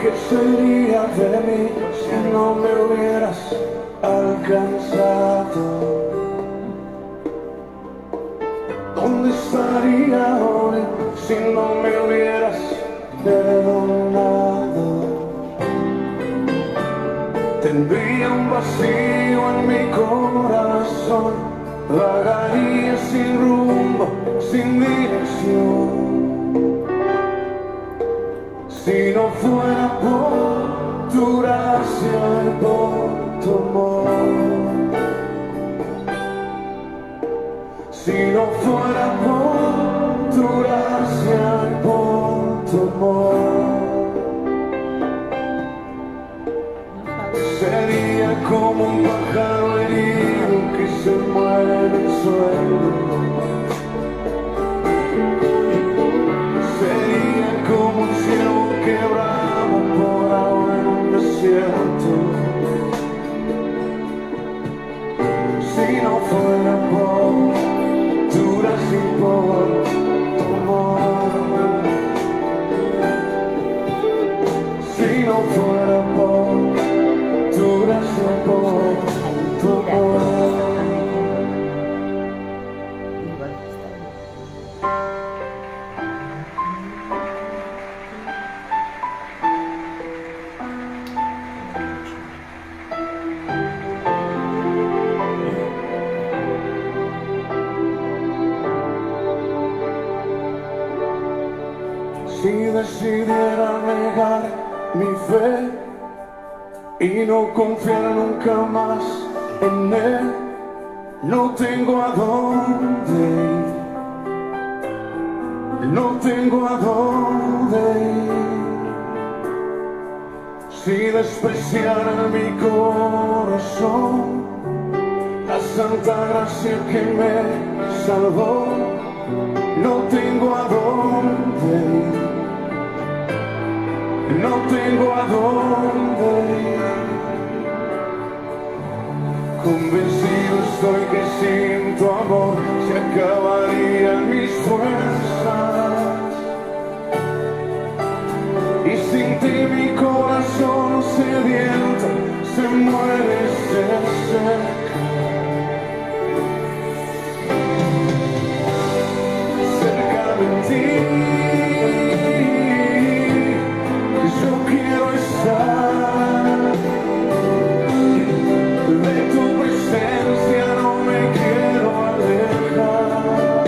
¿Qué sería de mí si no me hubieras alcanzado? ¿Dónde estaría hoy si no me hubieras perdonado? Tendría un vacío en mi corazón, vagaría sin rumbo, sin dirección. Si no fuera por tu gracia y por tu amor, si no fuera por tu gracia y por tu amor, sería como un pájaro herido que se muere en el suelo. Sería como un ciervo que brama por ahora en un desierto. Si no fuera por tu gracia y por tu amor, si no fuera por tu gracia y por tu amor. Si decidiera negar mi fe y no confiar nunca más en Él, no tengo a dónde ir, no tengo a dónde ir. Si despreciara mi corazón la santa gracia que me salvó, no tengo a dónde ir, no tengo a dónde ir. Convencido estoy que sin tu amor se acabarían mis fuerzas, y sin ti mi corazón sediento se muere, se seca. Cerca de ti yo quiero estar, de tu presencia no me quiero alejar.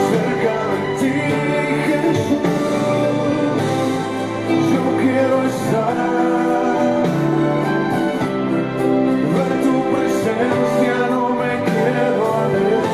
Cerca de ti, Jesús, yo quiero estar, de tu presencia no me quiero alejar.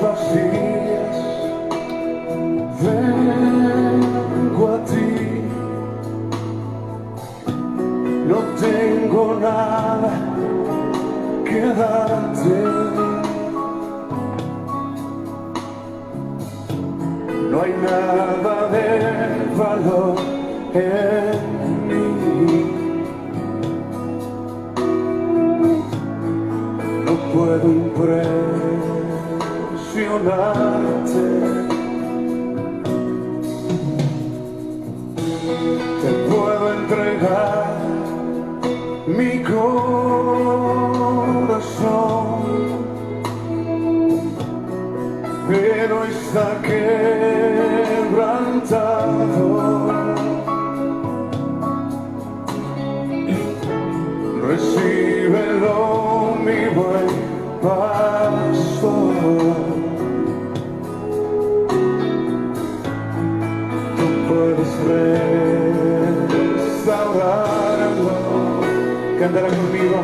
Vacías, vengo a ti, no tengo nada que darte, no hay nada de valor en mí, no puedo impresionarte, te puedo entregar mi corazón, pero está quebrantado. Recíbelo, mi buen pastor. Tú puedes restaurarlo. Cántala conmigo.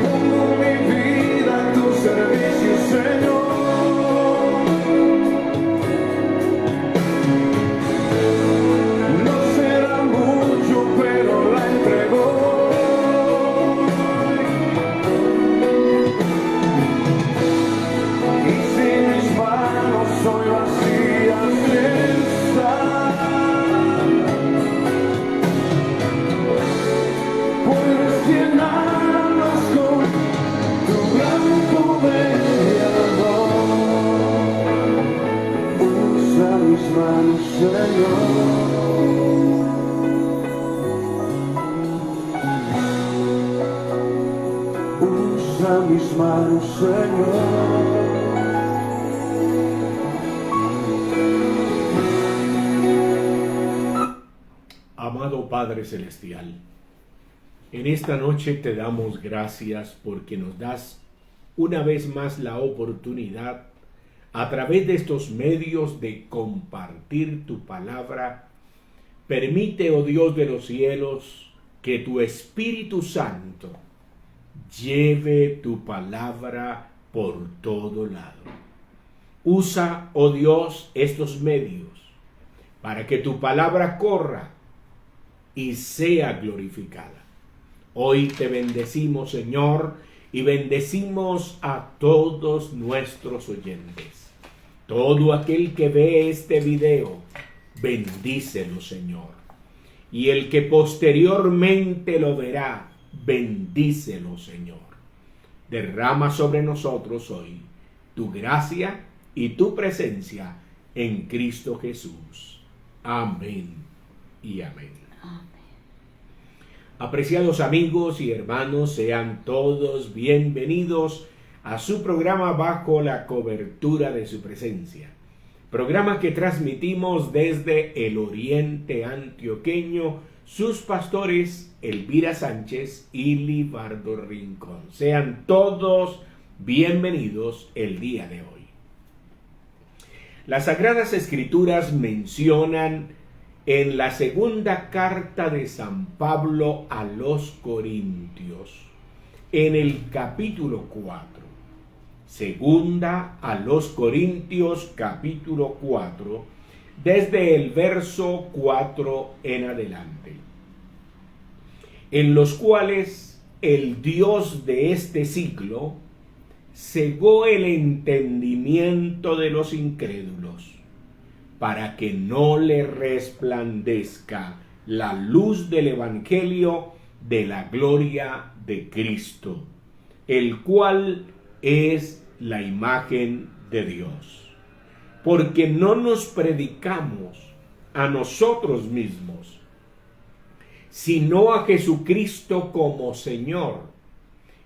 Pongo mi vida a tu servicio, Señor. Señor. Usa mis manos, Señor. Amado Padre Celestial, en esta noche te damos gracias porque nos das una vez más la oportunidad a través de estos medios de compartir tu palabra. Permite, oh Dios de los cielos, que tu Espíritu Santo lleve tu palabra por todo lado. Usa, oh Dios, estos medios para que tu palabra corra y sea glorificada. Hoy te bendecimos, Señor, y bendecimos a todos nuestros oyentes. Todo aquel que ve este video, bendícelo, Señor. Y el que posteriormente lo verá, bendícelo, Señor. Derrama sobre nosotros hoy tu gracia y tu presencia en Cristo Jesús. Amén y amén. Apreciados amigos y hermanos, sean todos bienvenidos a su programa Bajo la Cobertura de su Presencia. Programa que transmitimos desde el oriente antioqueño, sus pastores Elvira Sánchez y Libardo Rincón. Sean todos bienvenidos el día de hoy. Las Sagradas Escrituras mencionan en la segunda carta de San Pablo a los Corintios, en el capítulo 4, segunda a los Corintios capítulo 4, desde el verso 4 en adelante, en los cuales el Dios de este siglo cegó el entendimiento de los incrédulos, para que no le resplandezca la luz del Evangelio de la gloria de Cristo, el cual es la imagen de Dios. Porque no nos predicamos a nosotros mismos, sino a Jesucristo como Señor,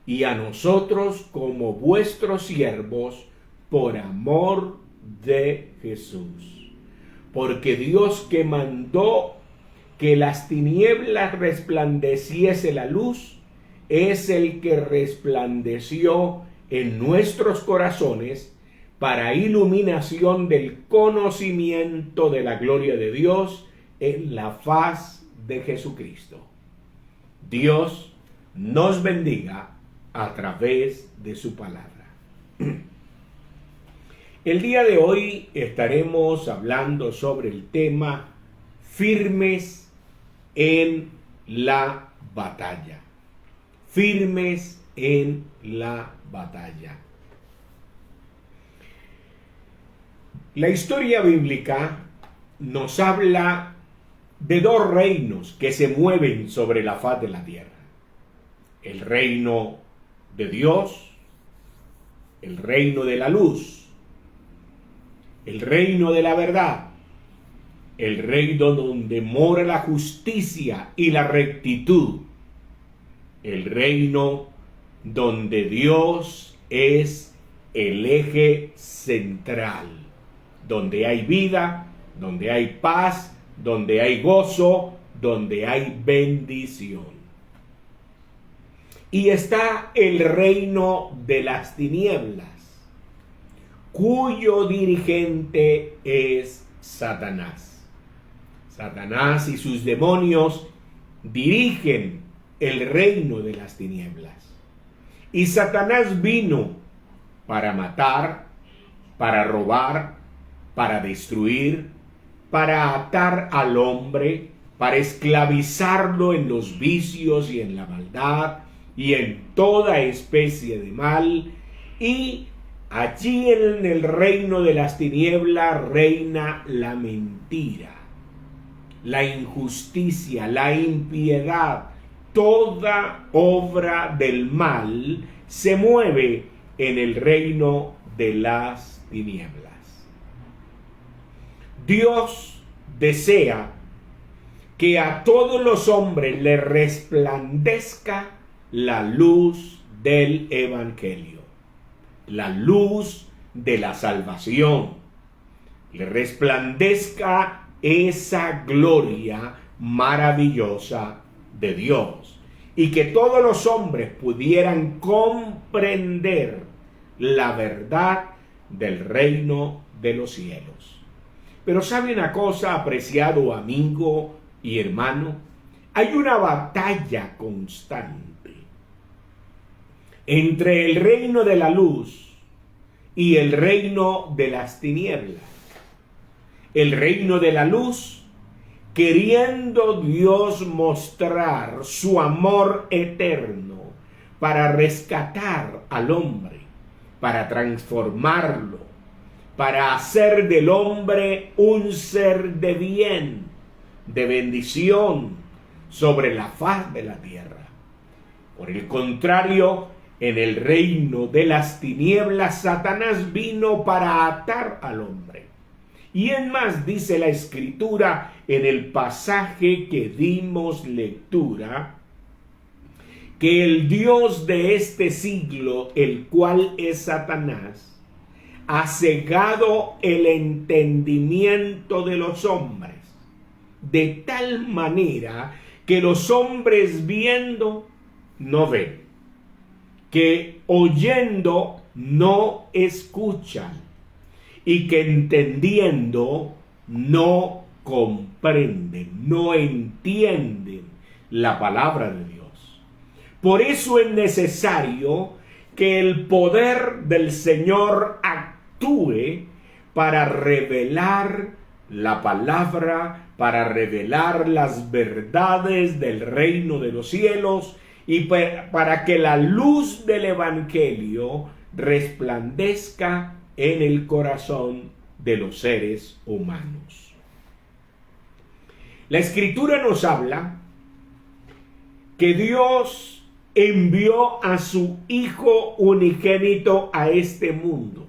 y a nosotros como vuestros siervos por amor de Jesús. Porque Dios, que mandó que las tinieblas resplandeciese la luz, es el que resplandeció en nuestros corazones para iluminación del conocimiento de la gloria de Dios en la faz de Jesucristo. Dios nos bendiga a través de su palabra. El día de hoy estaremos hablando sobre el tema firmes en la batalla. Firmes en la batalla. La historia bíblica nos habla de dos reinos que se mueven sobre la faz de la tierra. El reino de Dios, el reino de la luz, el reino de la verdad, el reino donde mora la justicia y la rectitud, el reino donde Dios es el eje central, donde hay vida, donde hay paz, donde hay gozo, donde hay bendición. Y está el reino de las tinieblas, cuyo dirigente es Satanás. Satanás y sus demonios dirigen el reino de las tinieblas. Y Satanás vino para matar, para robar, para destruir, para atar al hombre, para esclavizarlo en los vicios y en la maldad y en toda especie de mal. Y allí en el reino de las tinieblas reina la mentira, la injusticia, la impiedad. Toda obra del mal se mueve en el reino de las tinieblas. Dios desea que a todos los hombres le resplandezca la luz del Evangelio, la luz de la salvación, le resplandezca esa gloria maravillosa de Dios, y que todos los hombres pudieran comprender la verdad del reino de los cielos. Pero ¿sabe una cosa, apreciado amigo y hermano? Hay una batalla constante entre el reino de la luz y el reino de las tinieblas. El reino de la luz, queriendo Dios mostrar su amor eterno para rescatar al hombre, para transformarlo, para hacer del hombre un ser de bien, de bendición sobre la faz de la tierra. Por el contrario, en el reino de las tinieblas, Satanás vino para atar al hombre. Y en más dice la Escritura en el pasaje que dimos lectura, que el Dios de este siglo, el cual es Satanás, ha cegado el entendimiento de los hombres, de tal manera que los hombres viendo no ven, que oyendo no escuchan, y que entendiendo no comprenden, no entienden la palabra de Dios. Por eso es necesario que el poder del Señor actúe para revelar la palabra, para revelar las verdades del reino de los cielos, y para que la luz del Evangelio resplandezca en el corazón de los seres humanos. La Escritura nos habla que Dios envió a su Hijo unigénito a este mundo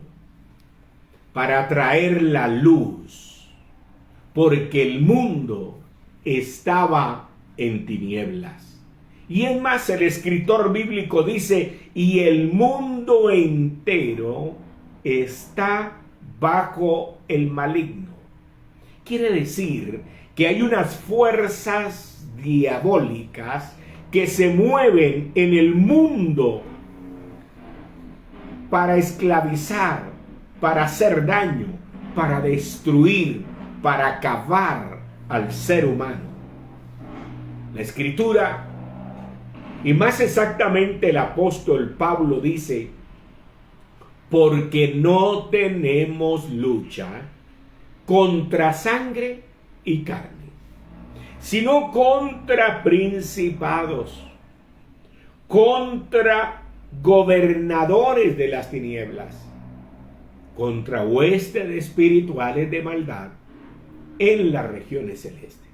para traer la luz, porque el mundo estaba en tinieblas. Y en más, el escritor bíblico dice, y el mundo entero está bajo el maligno. Quiere decir que hay unas fuerzas diabólicas que se mueven en el mundo para esclavizar, para hacer daño, para destruir, para acabar al ser humano. La Escritura, y más exactamente el apóstol Pablo, dice: porque no tenemos lucha contra sangre y carne, sino contra principados, contra gobernadores de las tinieblas, contra huestes espirituales de maldad en las regiones celestes.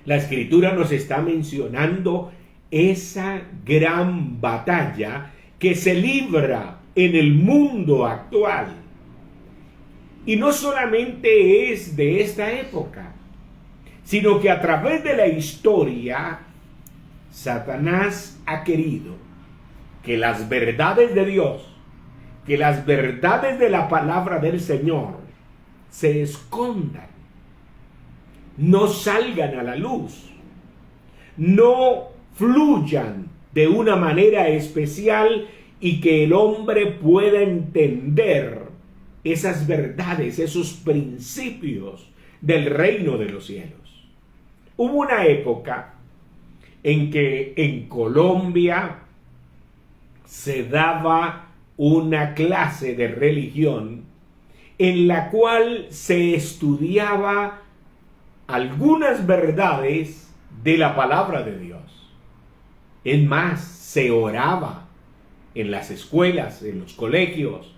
La Escritura nos está mencionando esa gran batalla que se libra en el mundo actual. Y no solamente es de esta época, sino que a través de la historia, Satanás ha querido que las verdades de Dios, que las verdades de la palabra del Señor se escondan, no salgan a la luz, no fluyan de una manera especial, y que el hombre pueda entender esas verdades, esos principios del reino de los cielos. Hubo una época en que en Colombia se daba una clase de religión en la cual se estudiaba algunas verdades de la palabra de Dios. Es más, se oraba en las escuelas, en los colegios,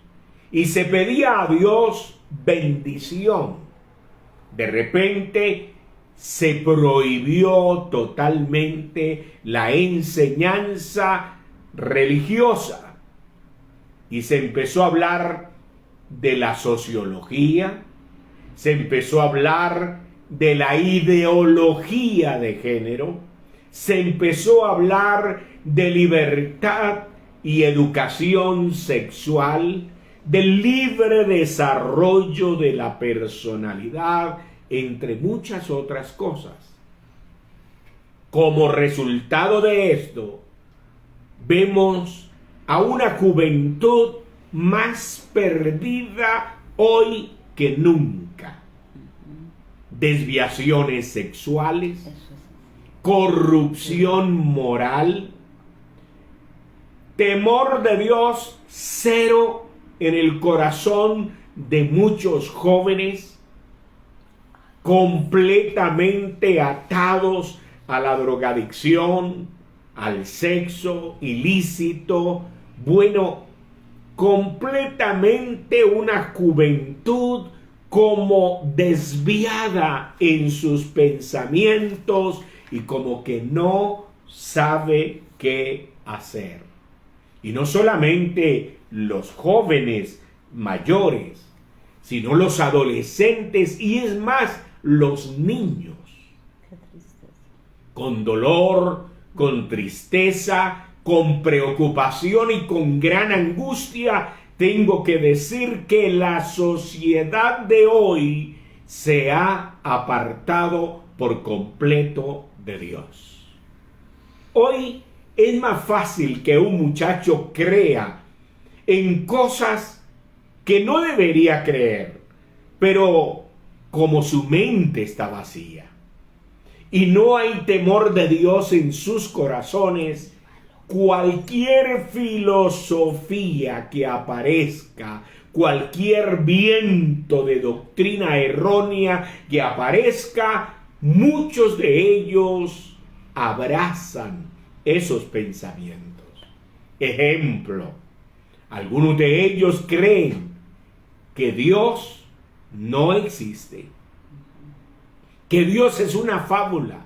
y se pedía a Dios bendición. De repente se prohibió totalmente la enseñanza religiosa y se empezó a hablar de la sociología, se empezó a hablar de la ideología de género, se empezó a hablar de libertad y educación sexual, del libre desarrollo de la personalidad, entre muchas otras cosas. Como resultado de esto, vemos a una juventud más perdida hoy que nunca. Desviaciones sexuales, corrupción moral, temor de Dios cero en el corazón de muchos jóvenes, completamente atados a la drogadicción, al sexo ilícito, completamente una juventud como desviada en sus pensamientos y como que no sabe qué hacer. Y no solamente los jóvenes mayores, sino los adolescentes y es más, los niños. Qué tristeza. Con dolor, con tristeza, con preocupación y con gran angustia, tengo que decir que la sociedad de hoy se ha apartado por completo de Dios. Hoy es más fácil que un muchacho crea en cosas que no debería creer, pero como su mente está vacía y no hay temor de Dios en sus corazones, cualquier filosofía que aparezca, cualquier viento de doctrina errónea que aparezca, muchos de ellos abrazan esos pensamientos. Ejemplo, algunos de ellos creen que Dios no existe, que Dios es una fábula,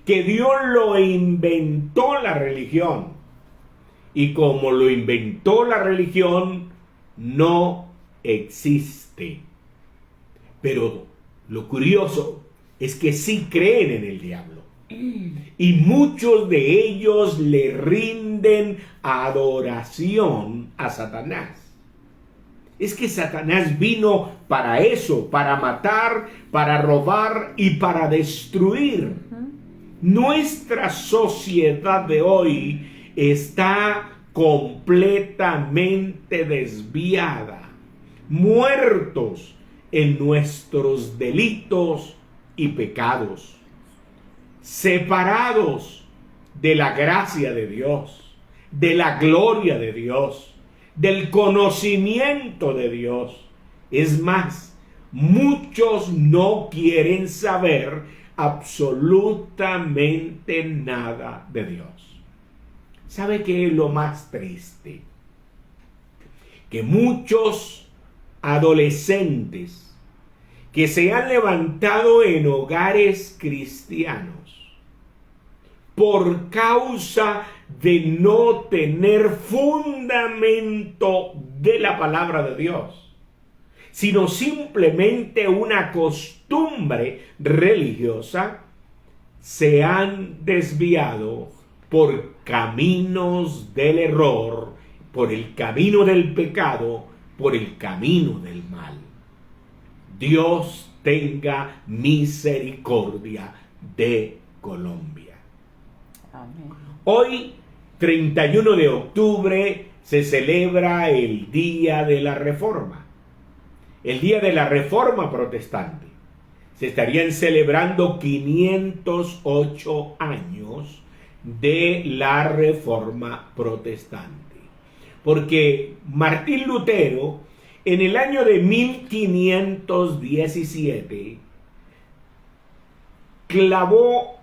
que Dios lo inventó la religión y como lo inventó la religión no existe. Pero lo curioso es que sí creen en el diablo y muchos de ellos le rinden adoración a Satanás. Es que Satanás vino para eso, para matar, para robar y para destruir. Nuestra sociedad de hoy está completamente desviada, muertos en nuestros delitos y pecados, separados de la gracia de Dios, de la gloria de Dios, del conocimiento de Dios. Es más, muchos no quieren saber absolutamente nada de Dios. ¿Sabe qué es lo más triste? Que muchos adolescentes que se han levantado en hogares cristianos por causa de no tener fundamento de la palabra de Dios, sino simplemente una costumbre religiosa, se han desviado por caminos del error, por el camino del pecado, por el camino del mal. Dios tenga misericordia de Colombia. Amén. Hoy, 31 de octubre, se celebra el Día de la Reforma. El Día de la Reforma Protestante. Se estarían celebrando 508 años de la Reforma Protestante. Porque Martín Lutero, en el año de 1517, clavó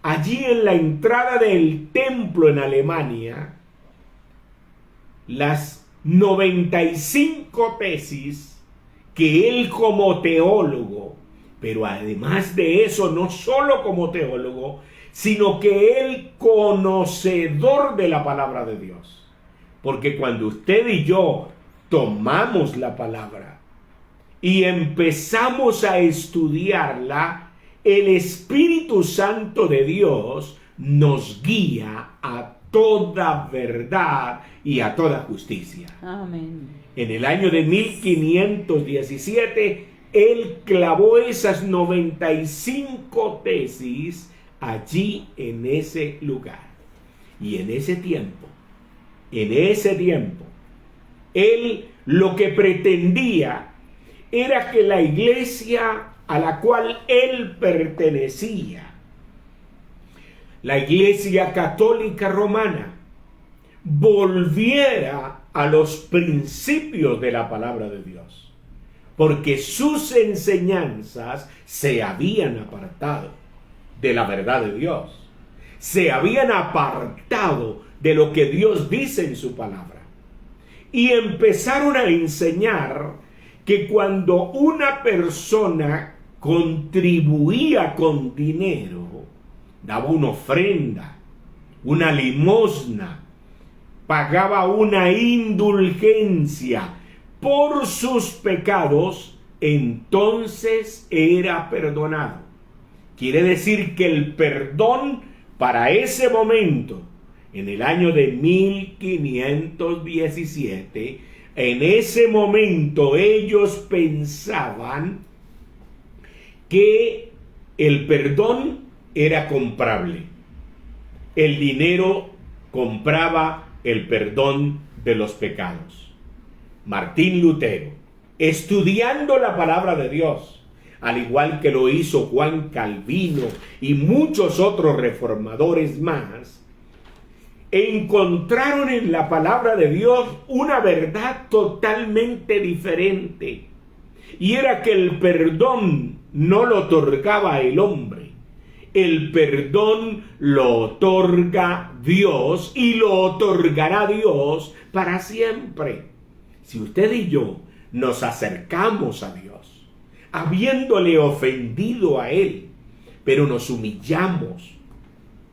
allí en la entrada del templo en Alemania las 95 tesis que él como teólogo, pero además de eso, no solo como teólogo, sino que él conocedor de la palabra de Dios. Porque cuando usted y yo tomamos la palabra y empezamos a estudiarla, el Espíritu Santo de Dios nos guía a toda verdad y a toda justicia. Amén. En el año de 1517, él clavó esas 95 tesis allí en ese lugar. Y en ese tiempo, él lo que pretendía era que la iglesia a la cual él pertenecía, la Iglesia Católica Romana, volviera a los principios de la palabra de Dios, porque sus enseñanzas se habían apartado de la verdad de Dios, se habían apartado de lo que Dios dice en su palabra, y empezaron a enseñar que cuando una persona contribuía con dinero, daba una ofrenda, una limosna, pagaba una indulgencia por sus pecados, entonces era perdonado. Quiere decir que el perdón para ese momento, en el año de 1517, en ese momento ellos pensaban que el perdón era comprable. El dinero compraba el perdón de los pecados. Martín Lutero, estudiando la palabra de Dios, al igual que lo hizo Juan Calvino y muchos otros reformadores más, encontraron en la palabra de Dios una verdad totalmente diferente. Y era que el perdón no lo otorgaba el hombre. El perdón lo otorga Dios y lo otorgará Dios para siempre. Si usted y yo nos acercamos a Dios, habiéndole ofendido a Él, pero nos humillamos,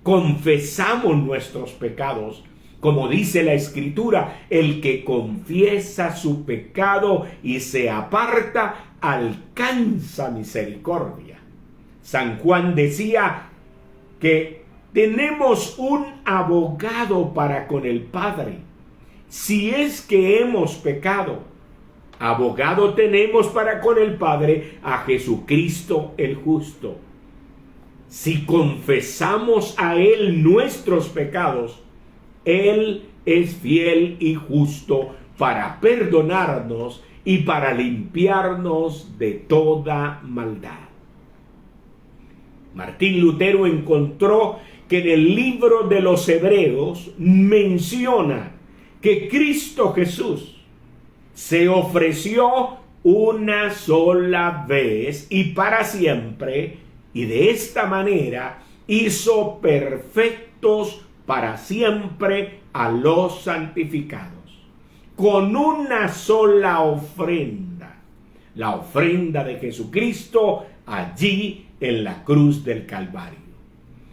confesamos nuestros pecados, como dice la Escritura, el que confiesa su pecado y se aparta, alcanza misericordia. San Juan decía que tenemos un abogado para con el Padre. Si es que hemos pecado, abogado tenemos para con el Padre a Jesucristo el justo. Si confesamos a Él nuestros pecados, Él es fiel y justo para perdonarnos y para limpiarnos de toda maldad. Martín Lutero encontró que en el libro de los Hebreos menciona que Cristo Jesús se ofreció una sola vez y para siempre, y de esta manera hizo perfectos para siempre a los santificados, con una sola ofrenda, la ofrenda de Jesucristo allí en la cruz del Calvario.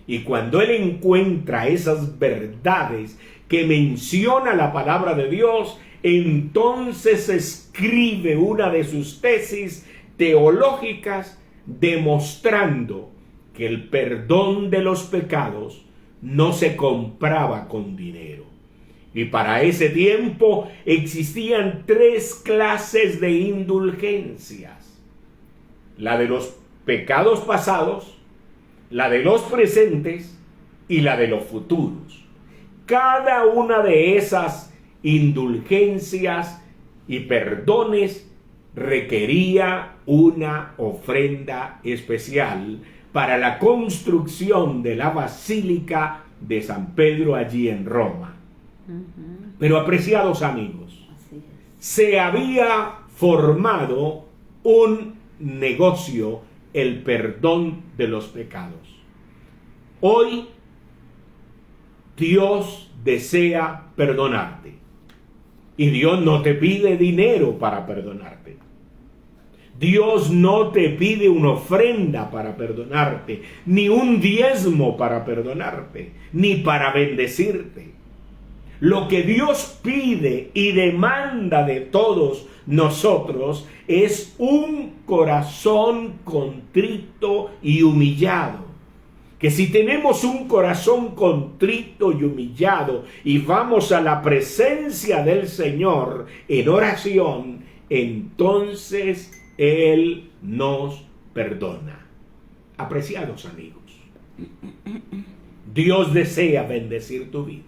Y cuando él encuentra esas verdades que menciona la palabra de Dios, entonces escribe una de sus tesis teológicas demostrando que el perdón de los pecados no se compraba con dinero. Y para ese tiempo existían 3 clases de indulgencias: la de los pecados pasados, la de los presentes y la de los futuros. Cada una de esas indulgencias y perdones requería una ofrenda especial para la construcción de la Basílica de San Pedro allí en Roma. Pero, apreciados amigos, se había formado un negocio, el perdón de los pecados. Hoy Dios desea perdonarte y Dios no te pide dinero para perdonarte. Dios no te pide una ofrenda para perdonarte, ni un diezmo para perdonarte, ni para bendecirte. Lo que Dios pide y demanda de todos nosotros es un corazón contrito y humillado. Que si tenemos un corazón contrito y humillado y vamos a la presencia del Señor en oración, entonces Él nos perdona. Apreciados amigos, Dios desea bendecir tu vida.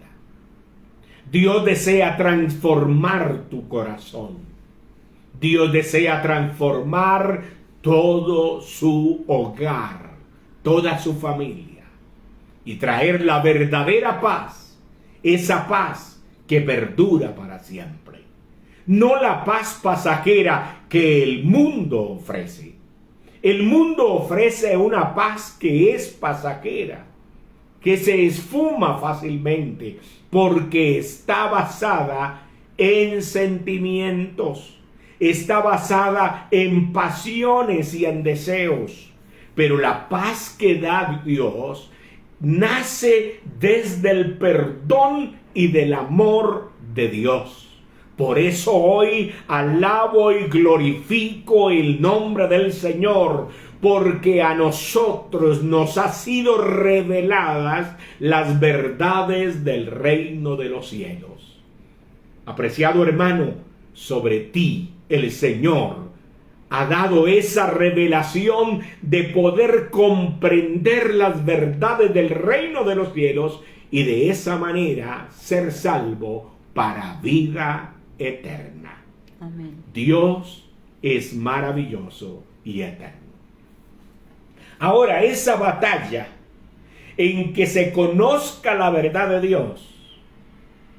Dios desea transformar tu corazón. Dios desea transformar todo su hogar, toda su familia, y traer la verdadera paz, esa paz que perdura para siempre. No la paz pasajera que el mundo ofrece. El mundo ofrece una paz que es pasajera, que se esfuma fácilmente, porque está basada en sentimientos, está basada en pasiones y en deseos. Pero la paz que da Dios nace desde el perdón y del amor de Dios. Por eso hoy alabo y glorifico el nombre del Señor, porque a nosotros nos ha sido reveladas las verdades del reino de los cielos. Apreciado hermano, sobre ti el Señor ha dado esa revelación de poder comprender las verdades del reino de los cielos y de esa manera ser salvo para vida eterna. Amén. Dios es maravilloso y eterno. Ahora, esa batalla en que se conozca la verdad de Dios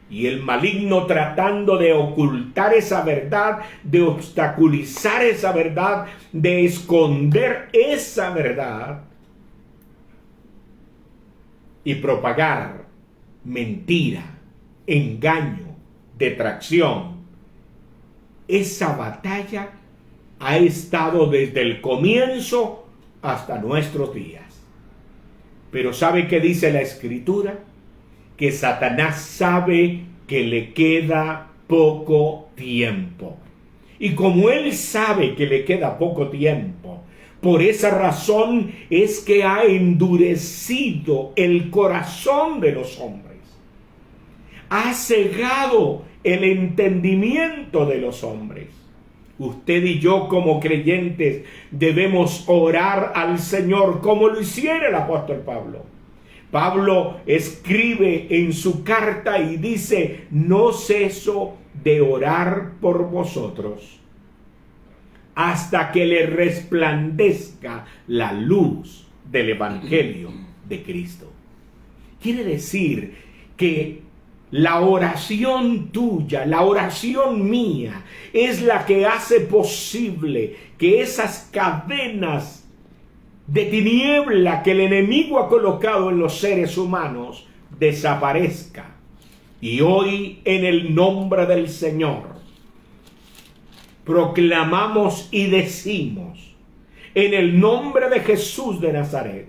y el maligno tratando de ocultar esa verdad, de obstaculizar esa verdad, de esconder esa verdad y propagar mentira, engaño, detracción. Esa batalla ha estado desde el comienzo hasta nuestros días. Pero ¿sabe qué dice la Escritura? Que Satanás sabe que le queda poco tiempo. Y como él sabe que le queda poco tiempo, por esa razón es que ha endurecido el corazón de los hombres. Ha cegado el entendimiento de los hombres. Usted y yo como creyentes debemos orar al Señor como lo hiciera el apóstol Pablo. Pablo escribe en su carta y dice: no ceso de orar por vosotros hasta que le resplandezca la luz del Evangelio de Cristo. Quiere decir que la oración tuya, la oración mía, es la que hace posible que esas cadenas de tiniebla que el enemigo ha colocado en los seres humanos desaparezca. Y hoy, en el nombre del Señor, proclamamos y decimos, en el nombre de Jesús de Nazaret,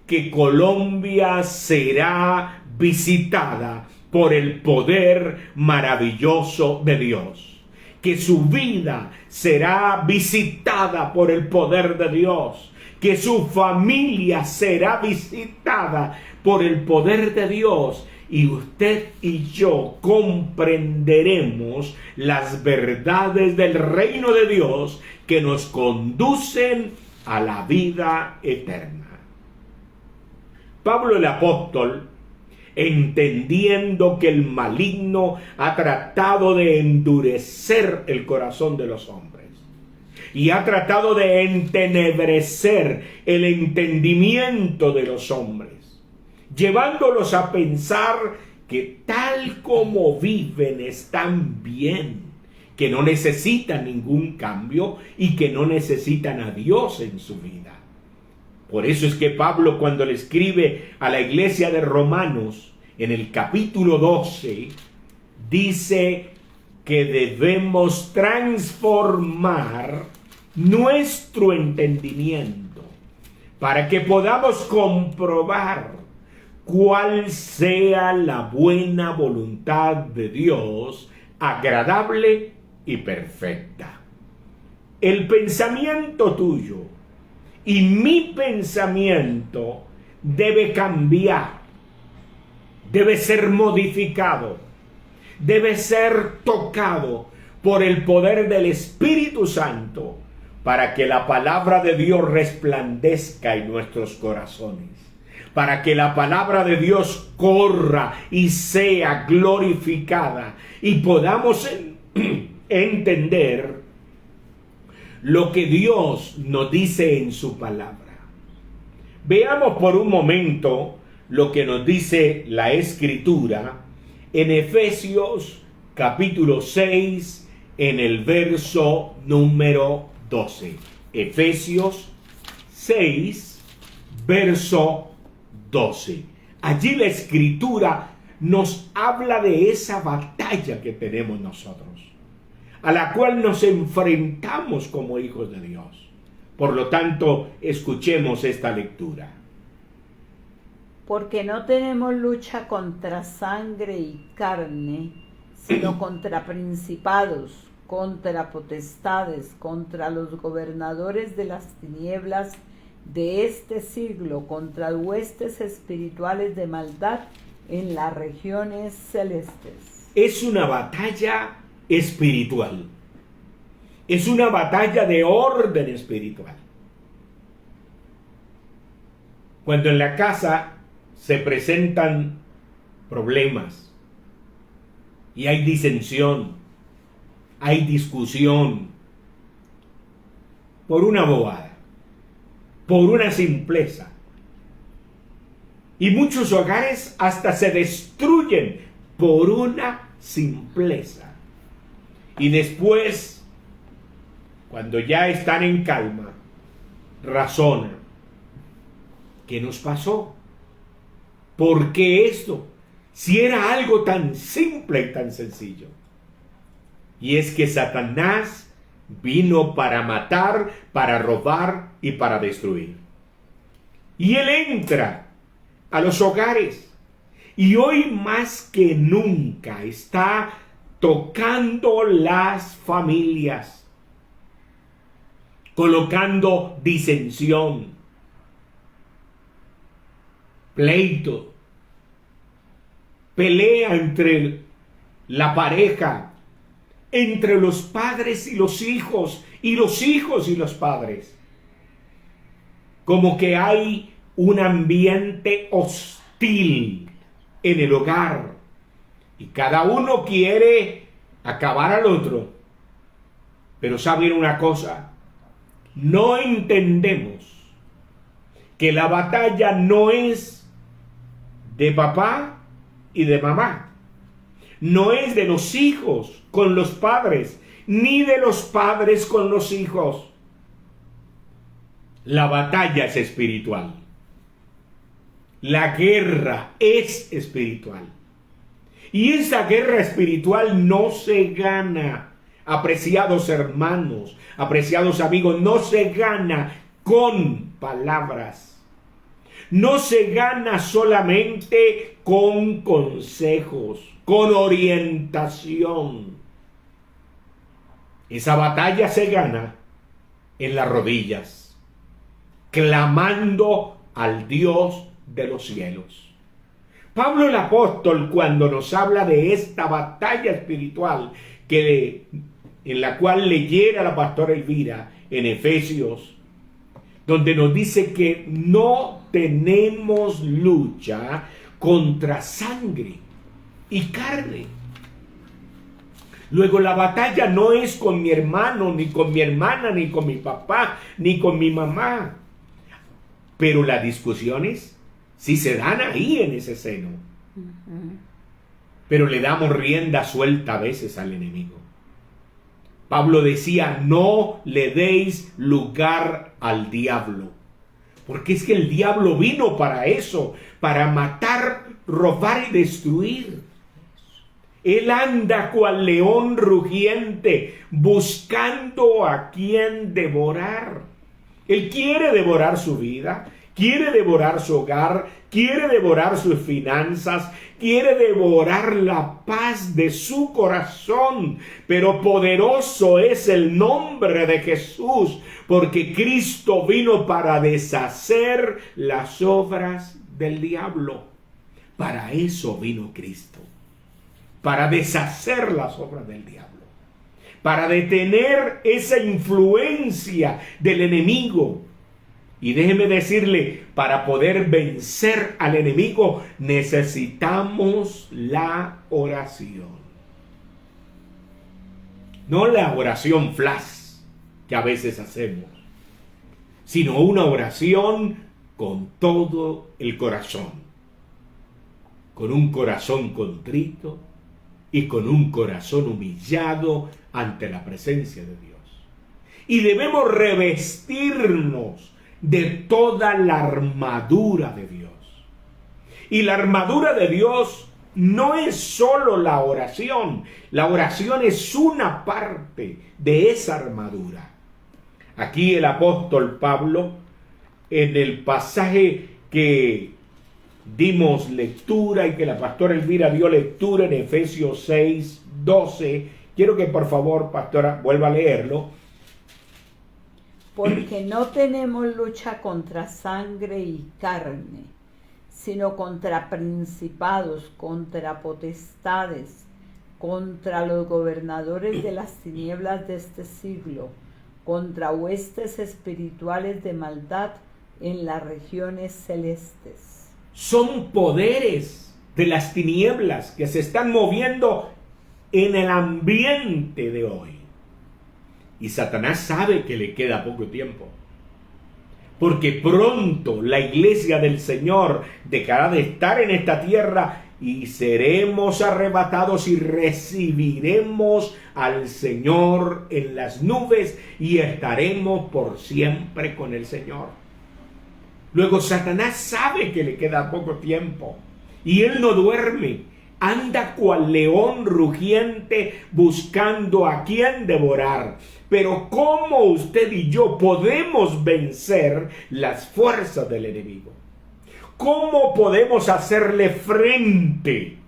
que Colombia será visitada por el poder maravilloso de Dios, que su vida será visitada por el poder de Dios, que su familia será visitada por el poder de Dios, y usted y yo comprenderemos las verdades del reino de Dios que nos conducen a la vida eterna. Pablo el apóstol, entendiendo que el maligno ha tratado de endurecer el corazón de los hombres y ha tratado de entenebrecer el entendimiento de los hombres, llevándolos a pensar que tal como viven están bien, que no necesitan ningún cambio y que no necesitan a Dios en su vida. Por eso es que Pablo, cuando le escribe a la iglesia de Romanos, en el capítulo 12, dice que debemos transformar nuestro entendimiento para que podamos comprobar cuál sea la buena voluntad de Dios, agradable y perfecta. El pensamiento tuyo y mi pensamiento debe cambiar, debe ser modificado, debe ser tocado por el poder del Espíritu Santo para que la palabra de Dios resplandezca en nuestros corazones, para que la palabra de Dios corra y sea glorificada y podamos entender lo que Dios nos dice en su palabra. Veamos por un momento lo que nos dice la Escritura en Efesios capítulo 6, en el verso número 12. Efesios 6, verso 12. Allí la Escritura nos habla de esa batalla que tenemos nosotros, a la cual nos enfrentamos como hijos de Dios. Por lo tanto, escuchemos esta lectura. Porque no tenemos lucha contra sangre y carne, sino contra principados, contra potestades, contra los gobernadores de las tinieblas de este siglo, contra huestes espirituales de maldad en las regiones celestes. Es una batalla espiritual. Es una batalla de orden espiritual. Cuando en la casa se presentan problemas y hay disensión, hay discusión por una bobada, por una simpleza, y muchos hogares hasta se destruyen por una simpleza, y después, cuando ya están en calma, razonan: ¿qué nos pasó? ¿Por qué esto? Si era algo tan simple y tan sencillo. Y es que Satanás vino para matar, para robar y para destruir. Y él entra a los hogares y hoy más que nunca está tocando las familias, colocando disensión, pleito, pelea entre la pareja, entre los padres y los hijos y los padres. Como que hay un ambiente hostil en el hogar y cada uno quiere acabar al otro. Pero ¿saben una cosa? No entendemos que la batalla no es de papá y de mamá. No es de los hijos con los padres, ni de los padres con los hijos. La batalla es espiritual. La guerra es espiritual. Y esa guerra espiritual no se gana, apreciados hermanos, apreciados amigos, no se gana con palabras. No se gana solamente con consejos, con orientación. Esa batalla se gana en las rodillas, clamando al Dios de los cielos. Pablo el apóstol, cuando nos habla de esta batalla espiritual en la cual leyera la pastora Elvira en Efesios, donde nos dice que no tenemos lucha contra sangre y carne. Luego la batalla no es con mi hermano, ni con mi hermana, ni con mi papá, ni con mi mamá. Pero las discusiones sí se dan ahí en ese seno. Pero le damos rienda suelta a veces al enemigo. Pablo decía: no le deis lugar al diablo. Porque es que el diablo vino para eso, para matar, robar y destruir. Él anda cual león rugiente, buscando a quien devorar. Él quiere devorar su vida, quiere devorar su hogar, quiere devorar sus finanzas, quiere devorar la paz de su corazón. Pero poderoso es el nombre de Jesús, porque Cristo vino para deshacer las obras del diablo. Para eso vino Cristo, para deshacer las obras del diablo, para detener esa influencia del enemigo. Y déjeme decirle, para poder vencer al enemigo necesitamos la oración. No la oración flash que a veces hacemos, sino una oración con todo el corazón, con un corazón contrito y con un corazón humillado ante la presencia de Dios. Y debemos revestirnos de toda la armadura de Dios. Y la armadura de Dios no es solo la oración. La oración es una parte de esa armadura. Aquí el apóstol Pablo, en el pasaje que dimos lectura y que la pastora Elvira dio lectura en Efesios 6, 12, quiero que por favor, pastora, vuelva a leerlo. Porque no tenemos lucha contra sangre y carne, sino contra principados, contra potestades, contra los gobernadores de las tinieblas de este siglo, contra huestes espirituales de maldad en las regiones celestes. Son poderes de las tinieblas que se están moviendo en el ambiente de hoy. Y Satanás sabe que le queda poco tiempo, porque pronto la iglesia del Señor dejará de estar en esta tierra y seremos arrebatados y recibiremos al Señor en las nubes y estaremos por siempre con el Señor. Luego Satanás sabe que le queda poco tiempo y él no duerme. Anda cual león rugiente buscando a quien devorar. Pero ¿cómo usted y yo podemos vencer las fuerzas del enemigo? ¿Cómo podemos hacerle frente?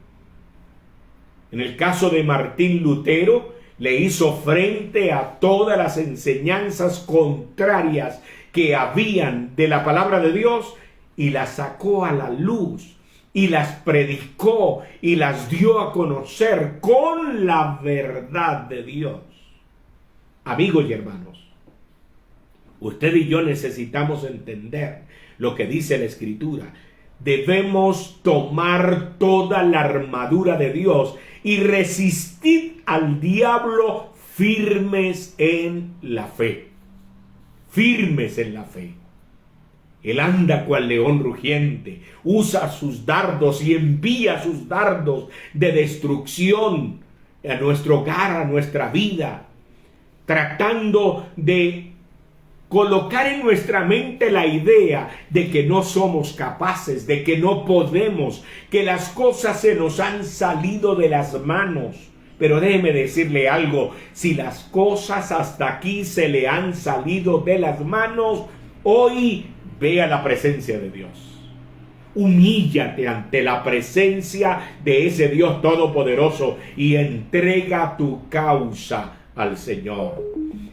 En el caso de Martín Lutero, le hizo frente a todas las enseñanzas contrarias que habían de la palabra de Dios y las sacó a la luz. Y las predicó y las dio a conocer con la verdad de Dios. Amigos y hermanos, usted y yo necesitamos entender lo que dice la Escritura. Debemos tomar toda la armadura de Dios y resistir al diablo firmes en la fe. Firmes en la fe. Él anda cual león rugiente, usa sus dardos y envía sus dardos de destrucción a nuestro hogar, a nuestra vida, tratando de colocar en nuestra mente la idea de que no somos capaces, de que no podemos, que las cosas se nos han salido de las manos. Pero déjeme decirle algo, si las cosas hasta aquí se le han salido de las manos, hoy ve a la presencia de Dios. Humíllate ante la presencia de ese Dios todopoderoso y entrega tu causa al Señor.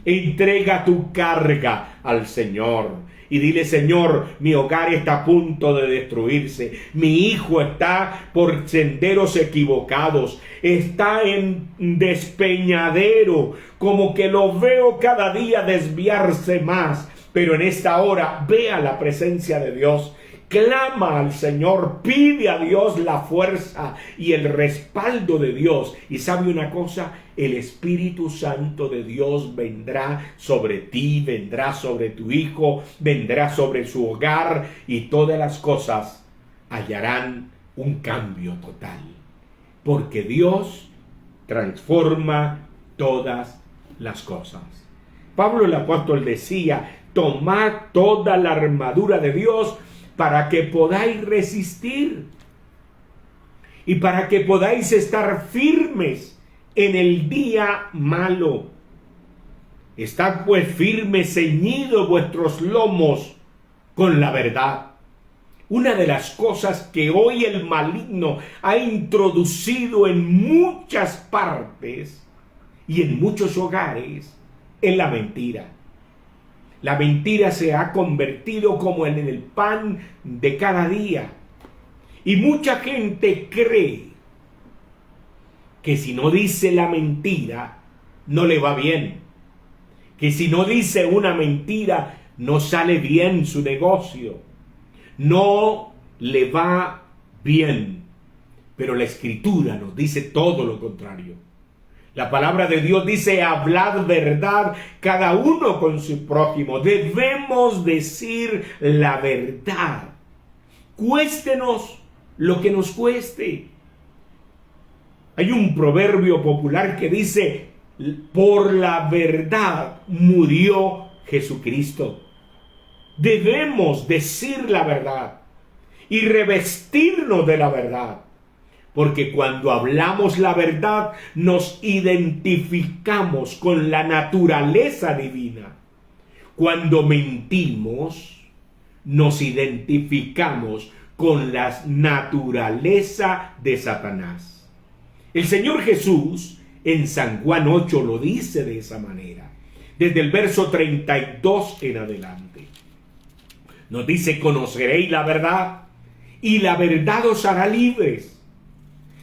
Entrega tu carga al Señor. Y dile: Señor, mi hogar está a punto de destruirse. Mi hijo está por senderos equivocados. Está en despeñadero. Como que lo veo cada día desviarse más. Pero en esta hora ve a la presencia de Dios, clama al Señor, pide a Dios la fuerza y el respaldo de Dios. Y sabe una cosa, el Espíritu Santo de Dios vendrá sobre ti, vendrá sobre tu hijo, vendrá sobre su hogar y todas las cosas hallarán un cambio total. Porque Dios transforma todas las cosas. Pablo el apóstol decía: tomad toda la armadura de Dios para que podáis resistir y para que podáis estar firmes en el día malo. Estad pues firmes, ceñidos vuestros lomos con la verdad. Una de las cosas que hoy el maligno ha introducido en muchas partes y en muchos hogares es la mentira. La mentira se ha convertido como en el pan de cada día. Y mucha gente cree que si no dice la mentira, no le va bien. Que si no dice una mentira, no sale bien su negocio. No le va bien. Pero la Escritura nos dice todo lo contrario. La palabra de Dios dice: hablad verdad cada uno con su prójimo. Debemos decir la verdad. Cuéstenos lo que nos cueste. Hay un proverbio popular que dice: por la verdad murió Jesucristo. Debemos decir la verdad y revestirnos de la verdad. Porque cuando hablamos la verdad, nos identificamos con la naturaleza divina. Cuando mentimos, nos identificamos con la naturaleza de Satanás. El Señor Jesús en San Juan 8 lo dice de esa manera. Desde el verso 32 en adelante. Nos dice: conoceréis la verdad y la verdad os hará libres.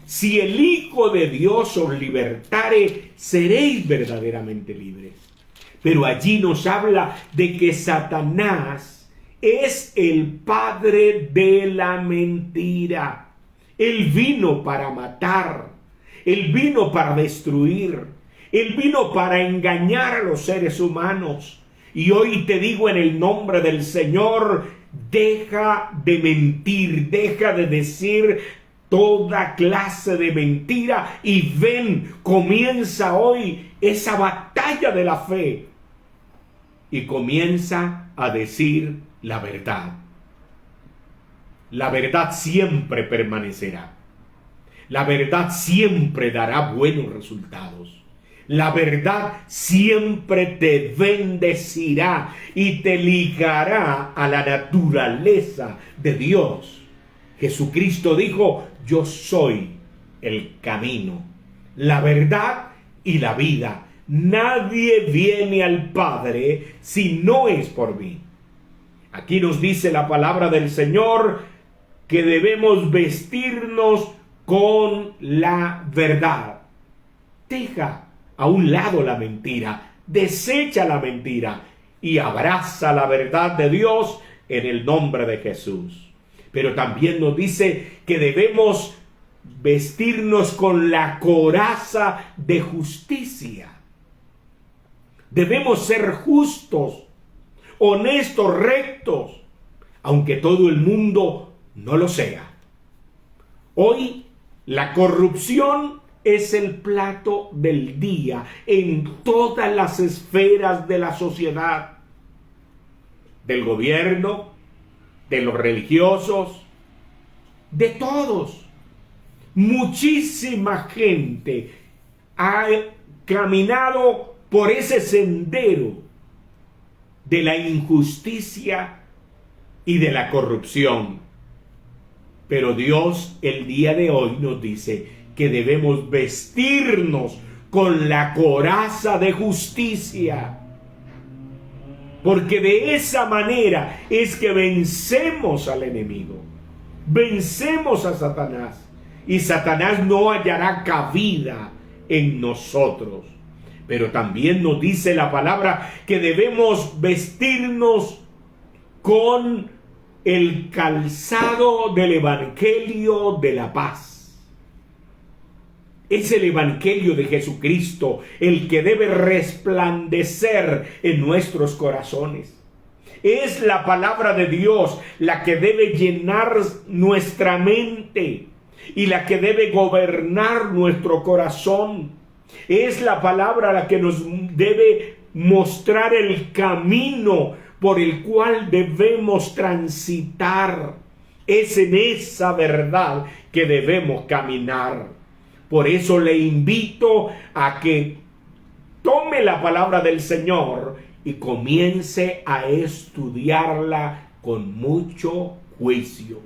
Si el Hijo de Dios os libertare, seréis verdaderamente libres. Pero allí nos habla de que Satanás es el padre de la mentira. Él vino para matar. Él vino para destruir. Él vino para engañar a los seres humanos. Y hoy te digo en el nombre del Señor: deja de mentir, deja de decir toda clase de mentira y ven, comienza hoy esa batalla de la fe y comienza a decir la verdad. La verdad siempre permanecerá. La verdad siempre dará buenos resultados. La verdad siempre te bendecirá y te ligará a la naturaleza de Dios. Jesucristo dijo: yo soy el camino, la verdad y la vida. Nadie viene al Padre si no es por mí. Aquí nos dice la palabra del Señor que debemos vestirnos con la verdad. Deja a un lado la mentira, desecha la mentira y abraza la verdad de Dios en el nombre de Jesús. Pero también nos dice que debemos vestirnos con la coraza de justicia. Debemos ser justos, honestos, rectos, aunque todo el mundo no lo sea. Hoy la corrupción es el plato del día en todas las esferas de la sociedad, del gobierno, de los religiosos, de todos. Muchísima gente ha caminado por ese sendero de la injusticia y de la corrupción. Pero Dios el día de hoy nos dice que debemos vestirnos con la coraza de justicia. Porque de esa manera es que vencemos al enemigo. Vencemos a Satanás. Y Satanás no hallará cabida en nosotros. Pero también nos dice la palabra que debemos vestirnos con el calzado del Evangelio de la paz. Es el Evangelio de Jesucristo el que debe resplandecer en nuestros corazones. Es la palabra de Dios la que debe llenar nuestra mente y la que debe gobernar nuestro corazón. Es la palabra la que nos debe mostrar el camino por el cual debemos transitar. Es en esa verdad que debemos caminar. Por eso le invito a que tome la palabra del Señor y comience a estudiarla con mucho juicio,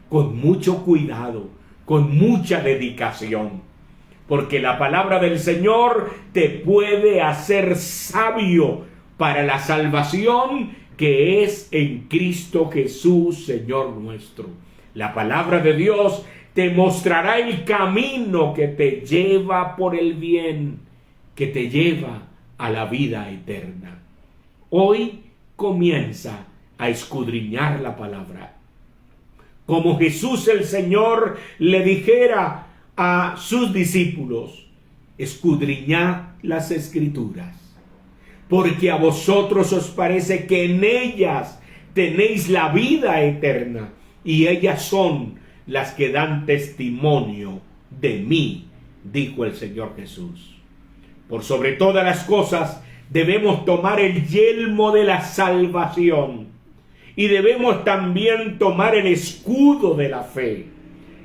con mucho cuidado, con mucha dedicación. Porque la palabra del Señor te puede hacer sabio para la salvación que es en Cristo Jesús, Señor nuestro. La palabra de Dios te mostrará el camino que te lleva por el bien, que te lleva a la vida eterna. Hoy comienza a escudriñar la palabra. Como Jesús el Señor le dijera a sus discípulos: escudriñad las Escrituras, porque a vosotros os parece que en ellas tenéis la vida eterna, y ellas son las que dan testimonio de mí, dijo el Señor Jesús. Por sobre todas las cosas debemos tomar el yelmo de la salvación, y debemos también tomar el escudo de la fe,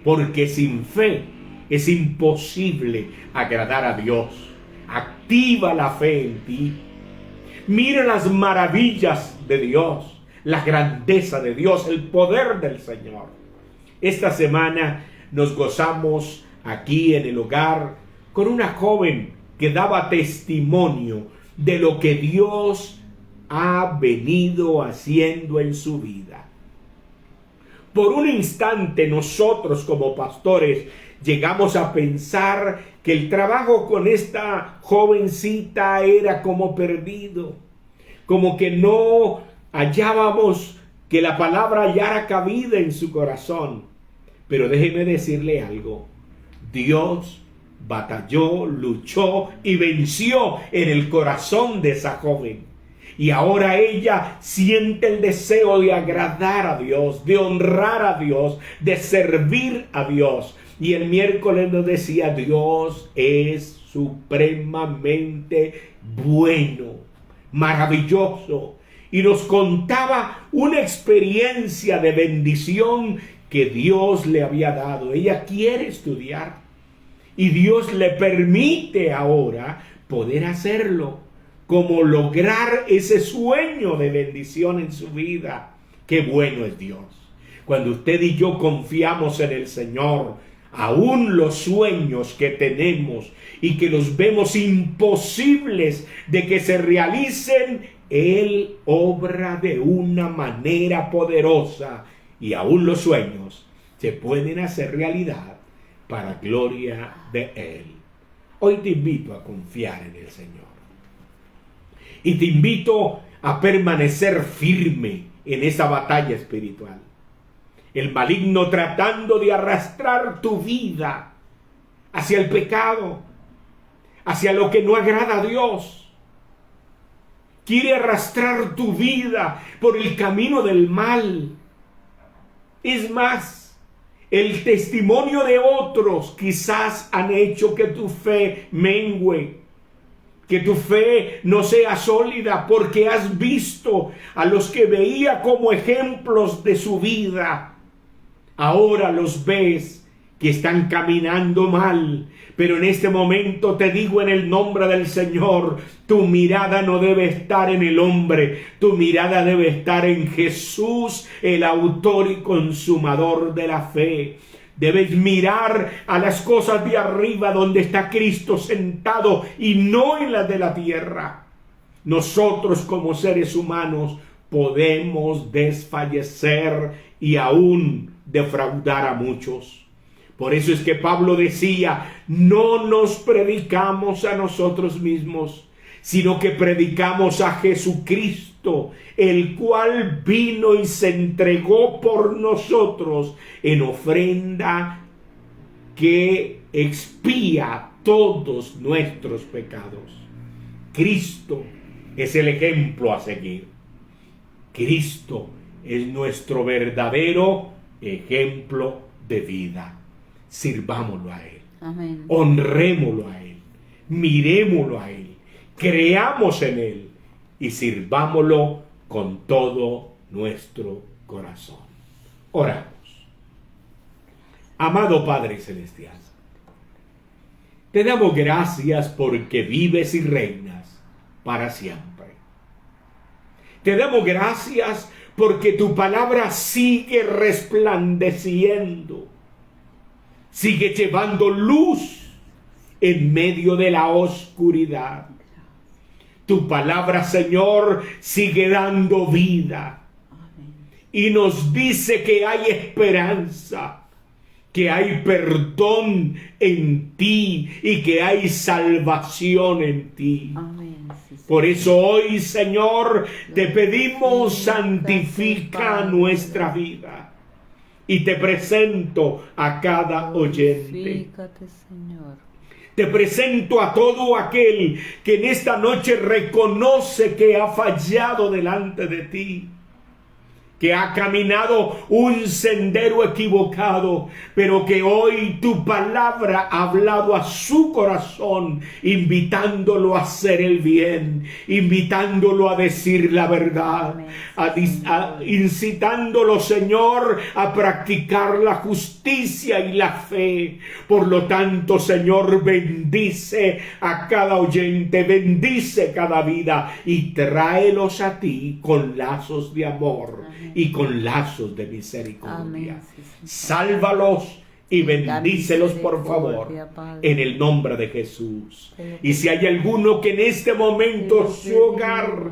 porque sin fe es imposible agradar a Dios. Activa la fe en ti. Mira las maravillas de Dios, la grandeza de Dios, el poder del Señor. Esta semana nos gozamos aquí en el hogar con una joven que daba testimonio de lo que Dios ha venido haciendo en su vida. Por un instante nosotros como pastores llegamos a pensar que el trabajo con esta jovencita era como perdido, como que no hallábamos que la palabra hallara cabida en su corazón. Pero déjeme decirle algo: Dios batalló, luchó y venció en el corazón de esa joven. Y ahora ella siente el deseo de agradar a Dios, de honrar a Dios, de servir a Dios. Y el miércoles nos decía: Dios es supremamente bueno, maravilloso. Y nos contaba una experiencia de bendición que Dios le había dado. Ella quiere estudiar y Dios le permite ahora poder hacerlo, como lograr ese sueño de bendición en su vida. Qué bueno es Dios. Cuando usted y yo confiamos en el Señor, aún los sueños que tenemos y que los vemos imposibles de que se realicen, Él obra de una manera poderosa, y aún los sueños se pueden hacer realidad para gloria de Él. Hoy te invito a confiar en el Señor. Y te invito a permanecer firme en esa batalla espiritual. El maligno tratando de arrastrar tu vida hacia el pecado, hacia lo que no agrada a Dios. Quiere arrastrar tu vida por el camino del mal. Es más, el testimonio de otros quizás han hecho que tu fe mengüe, que tu fe no sea sólida, porque has visto a los que veía como ejemplos de su vida. Ahora los ves que están caminando mal, pero en este momento te digo en el nombre del Señor: tu mirada no debe estar en el hombre, tu mirada debe estar en Jesús, el autor y consumador de la fe. Debes mirar a las cosas de arriba, donde está Cristo sentado, y no en las de la tierra. Nosotros como seres humanos podemos desfallecer y aún defraudar a muchos. Por eso es que Pablo decía: no nos predicamos a nosotros mismos, sino que predicamos a Jesucristo, el cual vino y se entregó por nosotros en ofrenda que expía todos nuestros pecados. Cristo es el ejemplo a seguir. Cristo es nuestro verdadero ejemplo de vida. Sirvámoslo a Él. Amén. Honrémoslo a Él. Mirémoslo a Él. Creamos en Él y sirvámoslo con todo nuestro corazón. Oramos. Amado Padre Celestial, te damos gracias porque vives y reinas para siempre. Te damos gracias porque tu palabra sigue resplandeciendo, sigue llevando luz en medio de la oscuridad. Tu palabra, Señor, sigue dando vida y nos dice que hay esperanza, que hay perdón en ti y que hay salvación en ti. Amén. Sí, Señor. Por eso hoy, Señor, te pedimos, santifica nuestra vida. Y te presento a cada oyente. Glorifícate, Señor. Te presento a todo aquel que en esta noche reconoce que ha fallado delante de ti, que ha caminado un sendero equivocado, pero que hoy tu palabra ha hablado a su corazón, invitándolo a hacer el bien, invitándolo a decir la verdad, incitándolo, Señor, a practicar la justicia y la fe. Por lo tanto, Señor, bendice a cada oyente, bendice cada vida y tráelos a ti con lazos de amor. Amén. Y con lazos de misericordia. Amén, sí, sálvalos y bendícelos, por favor, en el nombre de Jesús. Y si hay alguno que en este momento su hogar,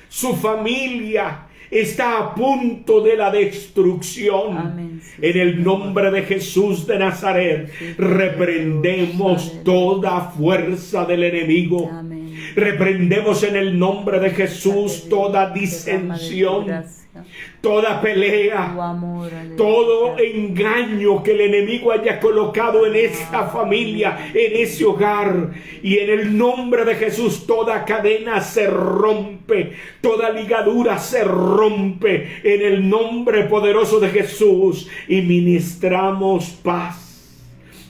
su familia está a punto de la destrucción, amén, sí, en el nombre de Jesús de Nazaret, sí, reprendemos toda fuerza del enemigo. Amén. Reprendemos en el nombre de Jesús toda disensión, toda pelea, todo engaño que el enemigo haya colocado en esa familia, en ese hogar. Y en el nombre de Jesús toda cadena se rompe, toda ligadura se rompe en el nombre poderoso de Jesús. Y ministramos paz,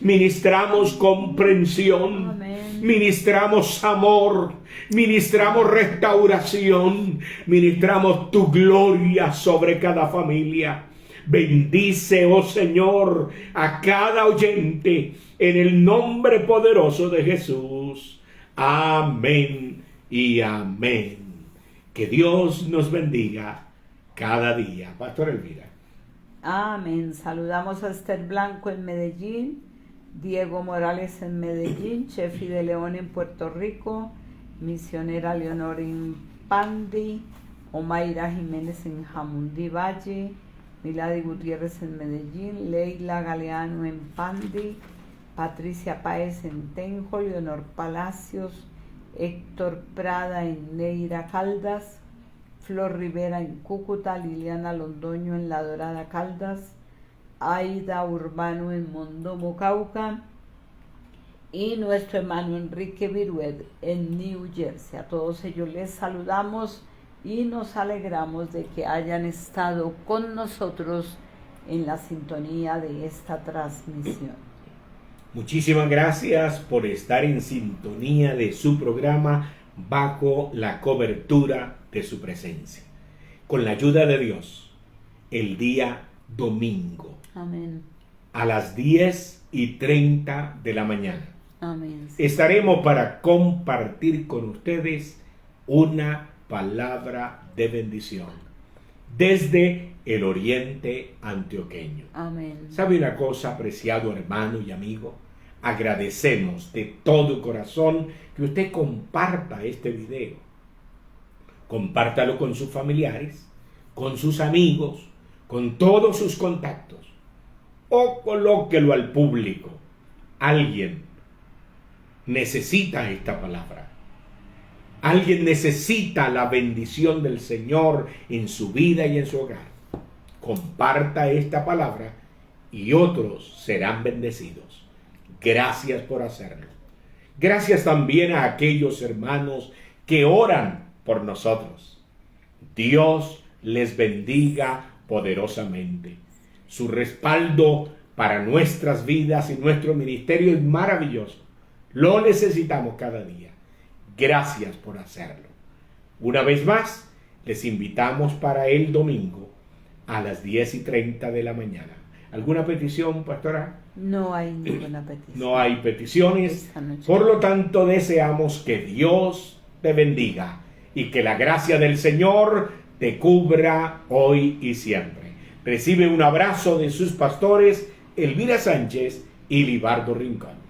ministramos comprensión. Amén. Ministramos amor, ministramos restauración, ministramos tu gloria sobre cada familia. Bendice, oh Señor, a cada oyente en el nombre poderoso de Jesús. Amén y amén. Que Dios nos bendiga cada día. Pastor Elvira. Amén. Saludamos a Esther Blanco en Medellín, Diego Morales en Medellín, Chefi de León en Puerto Rico, Misionera Leonor en Pandi, Omaira Jiménez en Jamundí Valle, Milady Gutiérrez en Medellín, Leila Galeano en Pandi, Patricia Páez en Tenjo, Leonor Palacios, Héctor Prada en Neira Caldas, Flor Rivera en Cúcuta, Liliana Londoño en La Dorada Caldas, Aida Urbano en Mondomo, Cauca, y nuestro hermano Enrique Viruet en New Jersey. A todos ellos les saludamos y nos alegramos de que hayan estado con nosotros en la sintonía de esta transmisión. Muchísimas gracias por estar en sintonía de su programa bajo la cobertura de su presencia. Con la ayuda de Dios, el día domingo. Amén. A las 10:30 de la mañana. Amén. Estaremos para compartir con ustedes una palabra de bendición desde el oriente antioqueño. Amén. ¿Sabe una cosa, apreciado hermano y amigo? Agradecemos de todo corazón que usted comparta este video. Compártalo con sus familiares, con sus amigos, con todos sus contactos, o colóquelo al público. Alguien necesita esta palabra. Alguien necesita la bendición del Señor en su vida y en su hogar. Comparta esta palabra y otros serán bendecidos. Gracias por hacerlo. Gracias también a aquellos hermanos que oran por nosotros. Dios les bendiga poderosamente. Su respaldo para nuestras vidas y nuestro ministerio es maravilloso. Lo necesitamos cada día. Gracias por hacerlo. Una vez más, les invitamos para el domingo a las 10:30 de la mañana. ¿Alguna petición, pastora? No hay ninguna petición. No hay peticiones. Por lo tanto, deseamos que Dios te bendiga y que la gracia del Señor te cubra hoy y siempre. Recibe un abrazo de sus pastores Elvira Sánchez y Libardo Rincón.